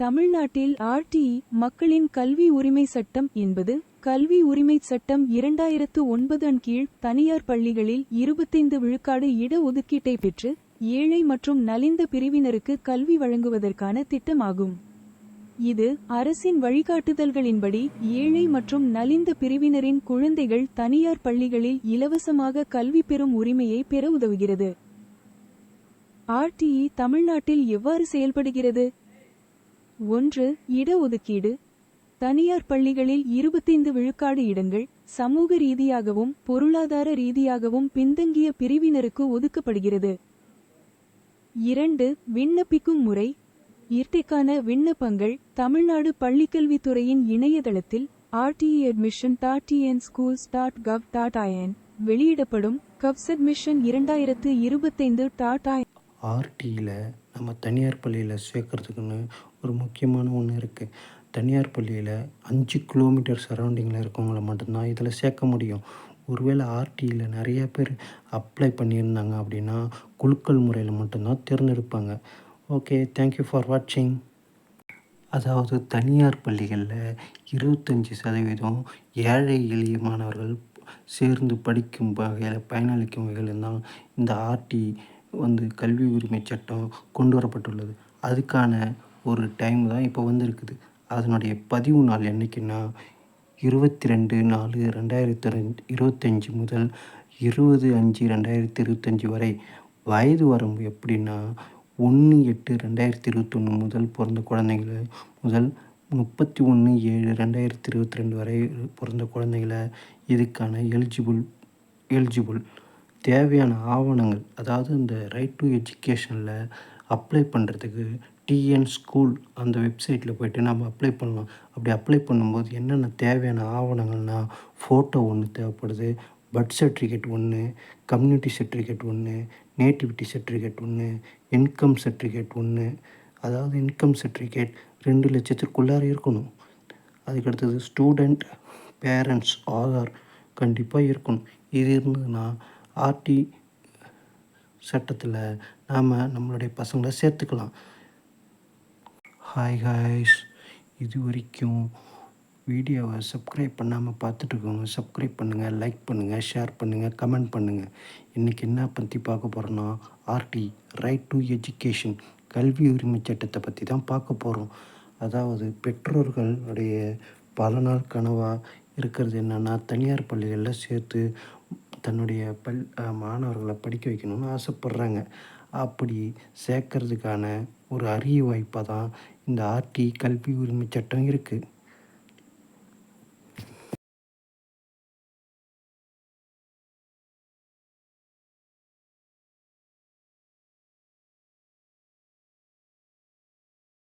தமிழ்நாட்டில் ஆர்டிஇ மக்களின் கல்வி உரிமை சட்டம் என்பது கல்வி உரிமைச் சட்டம் 2009 கீழ் தனியார் பள்ளிகளில் 25 விழுக்காடு இட ஒதுக்கீட்டை பெற்று ஏழை மற்றும் நலிந்த பிரிவினருக்கு கல்வி வழங்குவதற்கான திட்டமாகும். இது அரசின் வழிகாட்டுதல்களின்படி ஏழை மற்றும் நலிந்த பிரிவினரின் குழந்தைகள் தனியார் பள்ளிகளில் இலவசமாக கல்வி பெறும் உரிமையை பெற உதவுகிறது. ஆர்டிஇ தமிழ்நாட்டில் எவ்வாறு செயல்படுகிறது? 1. இட ஒதுக்கீடு. தனியார் பள்ளிகளில் 25 விழுக்காடு இடங்கள் சமூக ரீதியாகவும் பொருளாதார ரீதியாகவும் பின்தங்கிய பிரிவினருக்கு ஒதுக்கப்படுகிறது. 2. விண்ணப்பிக்கும் முறை. இர்டெக்கான விண்ணப்பங்கள் தமிழ்நாடு பள்ளிக்கல்வித்துறையின் இணையதளத்தில் rteadmission.tnschools.gov.in வெளியிடப்படும். கப்சட்மிஷன் 2025.in. ஆர்டியில் நம்ம தனியார் பள்ளியில் சேர்க்குறதுக்குன்னு ஒரு முக்கியமான ஒன்று இருக்குது. தனியார் பள்ளியில் 5 கிலோமீட்டர் சரௌண்டிங்கில் இருக்கவங்கள மட்டும்தான் இதில் சேர்க்க முடியும். ஒருவேளை ஆர்டியில் நிறைய பேர் அப்ளை பண்ணியிருந்தாங்க அப்படின்னா குலுக்கல் முறையில் மட்டும்தான் தேர்ந்தெடுப்பாங்க. ஓகே, தேங்க்யூ ஃபார் வாட்சிங். அதாவது தனியார் பள்ளிகளில் 25% ஏழை எளிய மாணவர்கள் சேர்ந்து படிக்கும் வகையில் பயனளிக்கும் வகையில் தான் இந்த ஆர்டி கல்வி உரிமை சட்டம் கொண்டு வரப்பட்டுள்ளது. அதுக்கான ஒரு டைம் தான் இப்போ வந்திருக்குது. அதனுடைய பதிவு நாள் என்றைக்குன்னா 22/4/2025 முதல் 20/5/2025 வரை. வயது வரம்பு எப்படின்னா 1/8/2021 முதல் பிறந்த குழந்தைங்களை முதல் 31/7/2022 வரை பிறந்த குழந்தைகளை இதுக்கான எலிஜிபிள். தேவையான ஆவணங்கள், அதாவது இந்த ரைட் டு எஜுகேஷனில் அப்ளை பண்ணுறதுக்கு டிஎன் ஸ்கூல் அந்த வெப்சைட்டில் போய்ட்டு நம்ம அப்ளை பண்ணலாம். அப்படி அப்ளை பண்ணும்போது என்னென்ன தேவையான ஆவணங்கள்னால் ஃபோட்டோ ஒன்று தேவைப்படுது, பர்த் சர்டிஃபிகேட் ஒன்று, கம்யூனிட்டி சர்டிஃபிகேட் ஒன்று, நேட்டிவிட்டி சர்டிஃபிகேட் ஒன்று, இன்கம் சர்டிஃபிகேட் ஒன்று. அதாவது இன்கம் சர்டிஃபிகேட் 2 லட்சத்திற்குள்ளார இருக்கணும். அதுக்கடுத்தது ஸ்டூடெண்ட் பேரண்ட்ஸ் ஆதார் கண்டிப்பாக இருக்கணும். இது இருந்ததுன்னா ஆர்டி சட்டத்தில் நாம் நம்மளுடைய பசங்களை சேர்த்துக்கலாம். ஹாய் காய்ஸ், இது வரைக்கும் வீடியோவை சப்ஸ்கிரைப் பண்ணாமல் பார்த்துட்ருக்கோங்க. சப்ஸ்கிரைப் பண்ணுங்கள், லைக் பண்ணுங்கள், ஷேர் பண்ணுங்கள், கமெண்ட் பண்ணுங்கள். இன்றைக்கி என்ன பற்றி பார்க்க போகிறோன்னா ஆர்டி ரைட் டு எஜுகேஷன் கல்வி உரிமை சட்டத்தை பற்றி தான் பார்க்க போகிறோம். அதாவது பெற்றோர்களுடைய பல நாள் கனவாக இருக்கிறது என்னென்னா தனியார் பள்ளிகளில் சேர்த்து தன்னுடைய மாணவர்களை படிக்க வைக்கணும்னு ஆசைப்பட்றாங்க. அப்படி சேர்க்கறதுக்கான ஒரு அரிய வாய்ப்பாக தான் இந்த ஆர்டி கல்வி உரிமை சட்டம் இருக்குது.